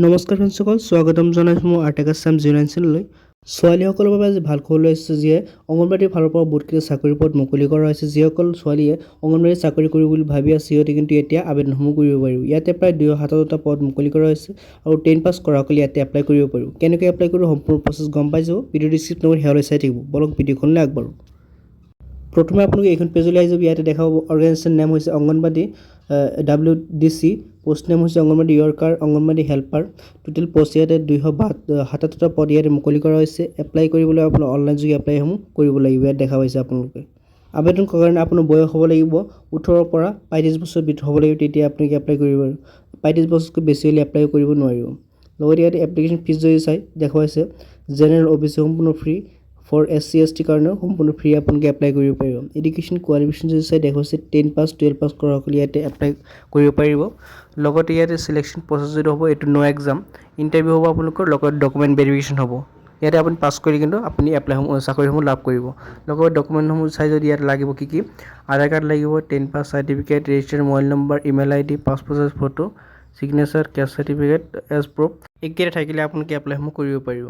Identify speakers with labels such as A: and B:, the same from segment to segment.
A: নমস্কাৰ ফ্ৰেণ্ডসকল, স্বাগতম জনাইছোঁ মই আৰ্টেকাছ চাম 09 চেনেললৈ। ছোৱালীসকলৰ বাবে আজি ভাল খবৰ লৈ আহিছে যে অংগনবাড়ীৰ ফালৰ পৰা বহুতকেইটা চাকৰিৰ পদ মুকলি কৰা হৈছে। যিসকল ছোৱালীয়ে অংগনবাড়ীত চাকৰি কৰিব বুলি ভাবি আছে সিহঁতে কিন্তু এতিয়া আবেদনসমূহ কৰিব পাৰিব। ইয়াতে প্ৰায় 2,000টা পদ মুকলি কৰা হৈছে আৰু 10 পাছ কৰাসকলে ইয়াতে এপ্লাই কৰিব পাৰিব। কেনেকৈ এপ্লাই কৰিব সম্পূৰ্ণ প্ৰচেছ গম পাই যাব। ভিডিঅ' ডিছক্ৰিপশ্যনত সেয়ালৈ চাই থাকিব। বলক ভিডিঅ'খনলৈ আগবাঢ়ো। প্ৰথমে আপোনালোকে এইখন পেজলৈ আহি যাব। ইয়াতে দেখা পাব অৰ্গেনাইজেশ্যন নেম হৈছে অংগনবাড়ী WDC, পোষ্ট নেম হৈছে anganwadi worker, anganwadi helper. Total post ইয়াতে 277টা পদ ইয়াতে মুকলি কৰা হৈছে। এপ্লাই কৰিবলৈ আপোনাৰ অনলাইন যোগে এপ্লাইসমূহ কৰিব লাগিব। ইয়াত দেখা পাইছে আপোনালোকে। আবেদন কৰাৰ কাৰণে আপোনাৰ বয়স হ'ব লাগিব 18ৰ পৰা 35 বছৰ ভিতৰত হ'ব লাগিব, তেতিয়া আপোনালোকে এপ্লাই কৰিব পাৰিব। 35 বছৰতকৈ বেছি হ'লে এপ্লাই কৰিব নোৱাৰিব। লগতে ইয়াতে এপ্লিকেশ্যন ফিজ যদি চাই দেখা পাইছে জেনেৰেল OBC সম্পূৰ্ণ ফ্ৰী, ফৰ SC ST কাৰণেও সম্পূৰ্ণ ফ্ৰী আপোনালোকে এপ্লাই কৰিব পাৰিব। এডুকেশ্যন কোৱালিফিকেশ্যন যদি চাই দেখা পাইছে 10 পাছ 12 পাছ কৰাসকলে ইয়াতে এপ্লাই কৰিব পাৰিব। লগতে ইয়াতে চিলেকশ্যন প্ৰচেছ যদি হ'ব এইটো নো এক্সাম, ইণ্টাৰভিউ হ'ব আপোনালোকৰ, লগত ডকুমেণ্ট ভেৰিফিকেশ্যন হ'ব। ইয়াতে আপুনি পাছ কৰি কিন্তু আপুনি চাকৰিসমূহ লাভ কৰিব। লগতে ডকুমেণ্টসমূহ চাই যদি ইয়াত লাগিব কি আধাৰ কাৰ্ড লাগিব, 10 pass certificate, registered mobile number, email ID, passport size photo, signature, কেষ্ট চাৰ্টিফিকেট এজ প্ৰুফ এইকেইটা থাকিলে আপোনালোকে এপ্লাইসমূহ কৰিব পাৰিব।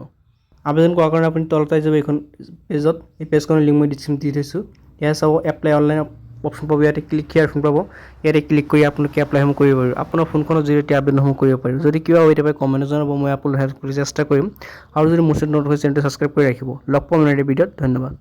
A: আবেদন কৰাৰ কাৰণে আপুনি তলত আহি যাব এইখন পেজত। এই পেজখনৰ লিংক মই ডিছক্ৰিপশ্যনত দি থৈছোঁ। ইয়াত চাব এপ্লাই অনলাইন অপশ্যন পাব। ইয়াতে ক্লিক হিয়াৰ অপশ্যন পাব। ইয়াতে ক্লিক কৰি আপোনালোকে এপ্লাইসমূহ কৰিব পাৰিব। আপোনাৰ ফোনখনৰ জৰিয়তে আবেদনসমূহ কৰিব পাৰিব। যদি কিবা হৈ থাকে কমেণ্টত জনাব, মই আপোনালোকক হেল্প কৰিবলৈ চেষ্টা কৰিম। আৰু যদি মোৰ চেনেলত নতুন হয় চেনেলটো ছাবস্ক্ৰাইব কৰি ৰাখিব। লগ পাম নেক্সট ভিডিঅ'ত। ধন্যবাদ।